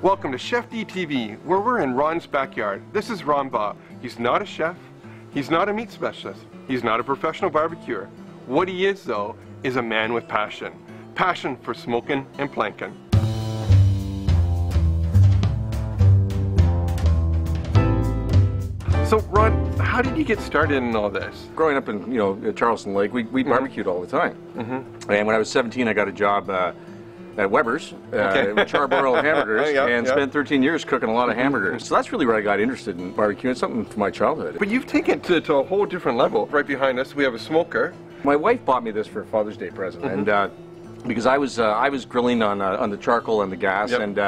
Welcome to ChefD TV, where we're in Ron's backyard. This is Ron Baugh. He's not a chef, he's not a meat specialist, he's not a professional barbecuer. What he is, though, is a man with passion. Passion for smoking and planking. So, Ron, how did you get started in all this? Growing up in, at Charleston Lake, we barbecued all the time. And when I was 17, I got a job at Weber's, charbroiled hamburgers, spent 13 years cooking a lot of hamburgers. So that's really where I got interested in barbecue. It's something from my childhood. But you've taken it to a whole different level. Right behind us, we have a smoker. My wife bought me this for a Father's Day present, and because I was grilling on the charcoal and the gas, and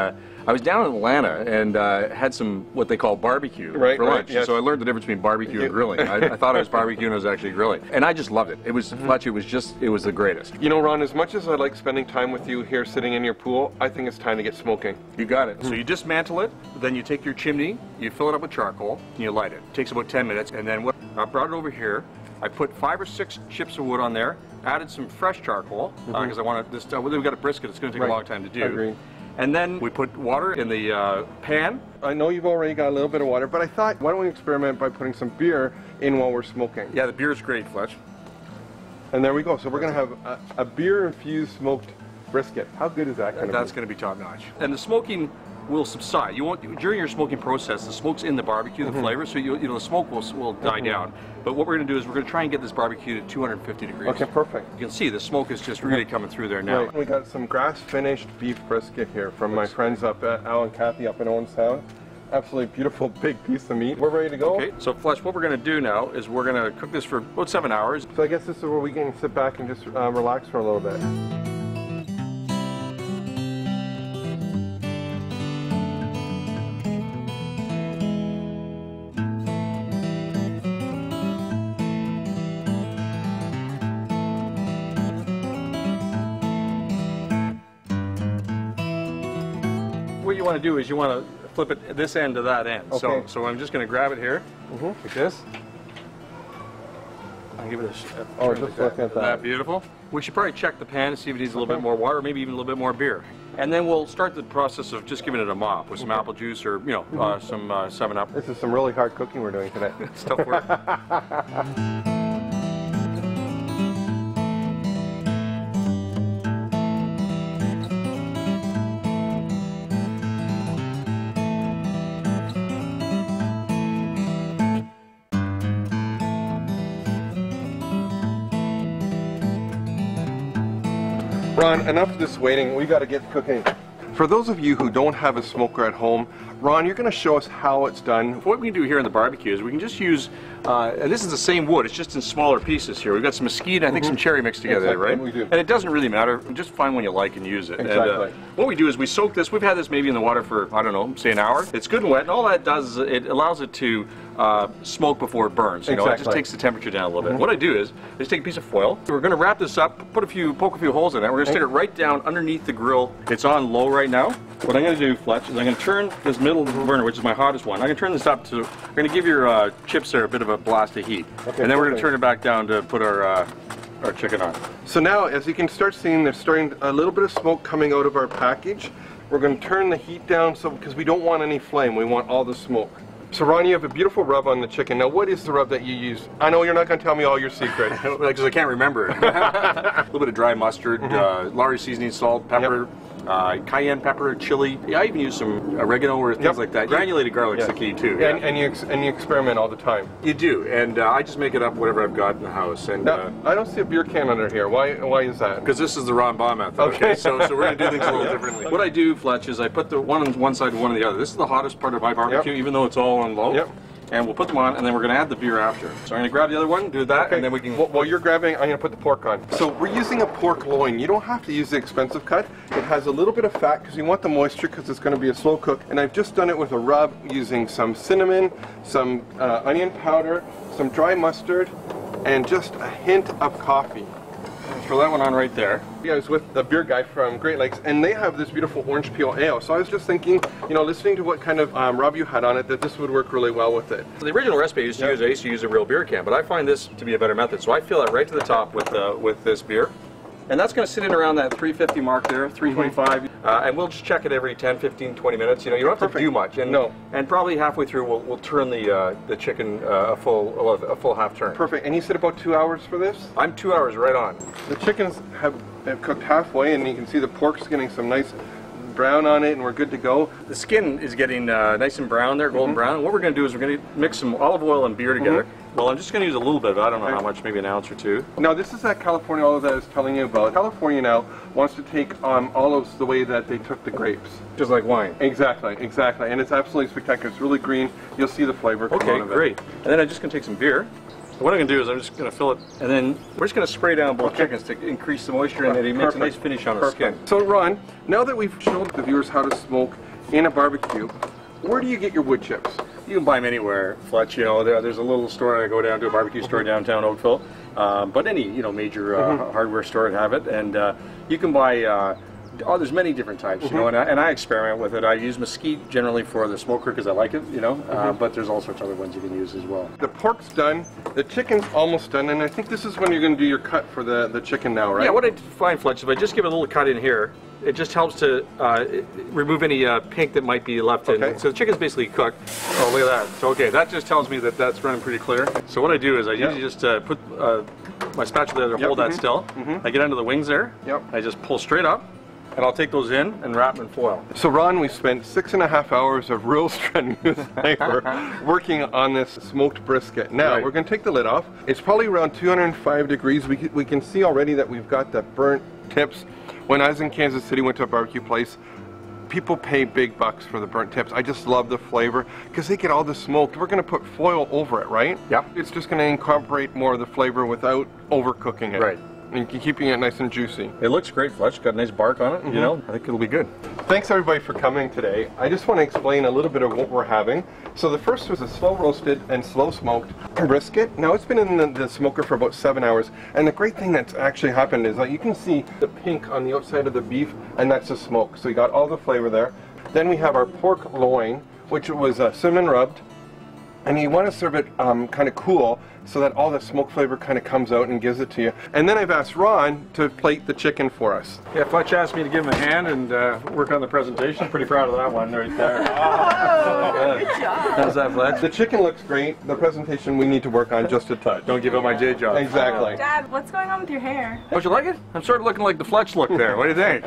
I was down in Atlanta and had some what they call barbecue for lunch. So I learned the difference between barbecue and grilling. I thought I was barbecuing, I was actually grilling, and I just loved it. It was Fletch. It was the greatest. You know, Ron, as much as I like spending time with you here sitting in your pool, I think it's time to get smoking. You got it. So you dismantle it, then you take your chimney, you fill it up with charcoal, and you light it. It takes about 10 minutes, and then I brought it over here. I put 5 or 6 chips of wood on there, added some fresh charcoal, because I wanted this. We've got a brisket, it's going to take a long time to do. Agreed. And then we put water in the pan. I know you've already got a little bit of water, but I thought, why don't we experiment by putting some beer in while we're smoking? Yeah, the beer is great, Fletch. And there we go. So we're going to have a beer-infused smoked brisket. How good is that going to be? That's going to be top-notch. And the smoking will subside. You won't, during your smoking process, the smoke's in the barbecue, the flavor, so the smoke will die down. But what we're going to do is we're going to try and get this barbecue to 250 degrees. Okay, perfect. You can see the smoke is just really coming through there now. Right. We got some grass-finished beef brisket here from my friends up at Al and Kathy up in Owen Sound. Absolutely beautiful big piece of meat. We're ready to go. Okay, so Fletch, what we're going to do now is we're going to cook this for about 7 hours. So I guess this is where we can sit back and just relax for a little bit. What you want to do is you want to flip it this end to that end. Okay. So I'm just going to grab it here, like this. I'll give it a shot. Oh, just looking at that. Beautiful. We should probably check the pan to see if it needs a little bit more water, maybe even a little bit more beer. And then we'll start the process of just giving it a mop with some apple juice or, some 7-Up. This is some really hard cooking we're doing today. It's tough work. Ron, enough of this waiting. We got to get cooking. For those of you who don't have a smoker at home, Ron, you're going to show us how it's done. What we can do here in the barbecue is we can just use, and this is the same wood, it's just in smaller pieces here. We've got some mesquite and I think some cherry mixed together, right? We do. And it doesn't really matter, just find one you like and use it. Exactly. And, what we do is we soak this, we've had this maybe in the water for, I don't know, say an hour. It's good and wet, and all that does is it allows it to smoke before it burns. You know, it just takes the temperature down a little bit. What I do is, I just take a piece of foil. We're going to wrap this up, poke a few holes in it. We're going to stick it right down underneath the grill. It's on low right now. What I'm going to do, Fletch, is I'm going to turn this middle burner, which is my hottest one. I'm going to turn this up to, we're going to give your chips there a bit of a blast of heat. Okay, and then we're going to turn it back down to put our chicken on. So now, as you can start seeing, there's starting a little bit of smoke coming out of our package. We're going to turn the heat down because we don't want any flame. We want all the smoke. So Ron, you have a beautiful rub on the chicken. Now, what is the rub that you use? I know you're not going to tell me all your secret. Because I can't remember it. A little bit of dry mustard, Lowry seasoning, salt, pepper, cayenne pepper, chili. Yeah, I even use some oregano or things like that. Granulated garlic's the key too. Yeah. And you experiment all the time. You do, and I just make it up whatever I've got in the house. And now, I don't see a beer can under here. Why is that? Because this is the Ron Baugh method. Okay, so we're going to do things a little differently. What I do, Fletch, is I put the one on one side and one on the other. This is the hottest part of my barbecue, even though it's all on low. And we'll put them on, and then we're going to add the beer after. So I'm going to grab the other one, do that, and then we can... While you're grabbing, I'm going to put the pork on. So we're using a pork loin. You don't have to use the expensive cut. It has a little bit of fat because you want the moisture because it's going to be a slow cook. And I've just done it with a rub using some cinnamon, some onion powder, some dry mustard, and just a hint of coffee. Throw that one on right there. I was with the beer guy from Great Lakes, and they have this beautiful orange peel ale. So I was just thinking, listening to what kind of rub you had on it, that this would work really well with it. The original recipe I used to use a real beer can, but I find this to be a better method. So I fill it right to the top with this beer. And that's going to sit in around that 350 mark there, 325. and we'll just check it every 10, 15, 20 minutes. You know, you don't have to do much. And, and probably halfway through, we'll turn the chicken a full half turn. Perfect. And you said about 2 hours for this? I'm 2 hours right on. The chickens have cooked halfway, and you can see the pork's getting some nice brown on it, and we're good to go. The skin is getting nice and brown there, golden brown. And what we're going to do is we're going to mix some olive oil and beer together. Well, I'm just going to use a little bit, I don't know how much, maybe an ounce or two. Now, this is that California olive that I was telling you about. California now wants to take olives the way that they took the grapes. Just like wine. Exactly, exactly. And it's absolutely spectacular. It's really green. You'll see the flavor come out of it. Great. And then I'm just going to take some beer. What I'm going to do is I'm just going to fill it, and then we're just going to spray down both chickens to increase the moisture, and it makes a nice finish on the skin. So Ron, now that we've showed the viewers how to smoke in a barbecue, where do you get your wood chips? You can buy them anywhere, Fletch. You know, there's a little store I go down to, a barbecue store downtown Oakville, but any major hardware store would have it, and you can buy. There's many different types, you know, and I experiment with it. I use mesquite generally for the smoker because I like it, you know, but there's all sorts of other ones you can use as well. The pork's done, the chicken's almost done, and I think this is when you're going to do your cut for the chicken now, right? Yeah, what I find, Fletch, if I just give it a little cut in here, it just helps to remove any pink that might be left in. So the chicken's basically cooked. Oh, look at that. So, okay, that just tells me that that's running pretty clear. So what I do is I usually just put my spatula there to hold that still. I get under the wings there. I just pull straight up. And I'll take those in and wrap them in foil. So Ron, we spent 6.5 hours of real strenuous labor working on this smoked brisket. Now, we're going to take the lid off. It's probably around 205 degrees. We can see already that we've got the burnt tips. When I was in Kansas City, went to a barbecue place, people pay big bucks for the burnt tips. I just love the flavor because they get all the smoke. We're going to put foil over it, right? Yep. It's just going to incorporate more of the flavor without overcooking it. Right. And keeping it nice and juicy. It looks great, Fletch. Got a nice bark on it. You know, I think it'll be good. Thanks everybody for coming today. I just want to explain a little bit of what we're having. So the first was a slow roasted and slow smoked brisket. Now it's been in the smoker for about 7 hours, and the great thing that's actually happened is that you can see the pink on the outside of the beef, and that's the smoke. So you got all the flavor there. Then we have our pork loin, which was cinnamon rubbed, and you want to serve it kind of cool so that all the smoke flavor kind of comes out and gives it to you. And then I've asked Ron to plate the chicken for us. Yeah, Fletch asked me to give him a hand and work on the presentation. Pretty proud of that one right there. Good job. How's that, Fletch? The chicken looks great. The presentation we need to work on just a touch. Don't give up my day job. Exactly. Dad, what's going on with your hair? Don't you like it? I'm sort of looking like the Fletch look there. What do you think?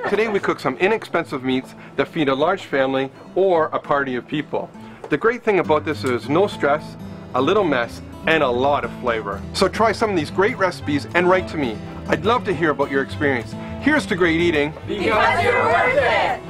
Today we cook some inexpensive meats that feed a large family or a party of people. The great thing about this is no stress, a little mess, and a lot of flavor. So try some of these great recipes and write to me. I'd love to hear about your experience. Here's to great eating. Because you're worth it!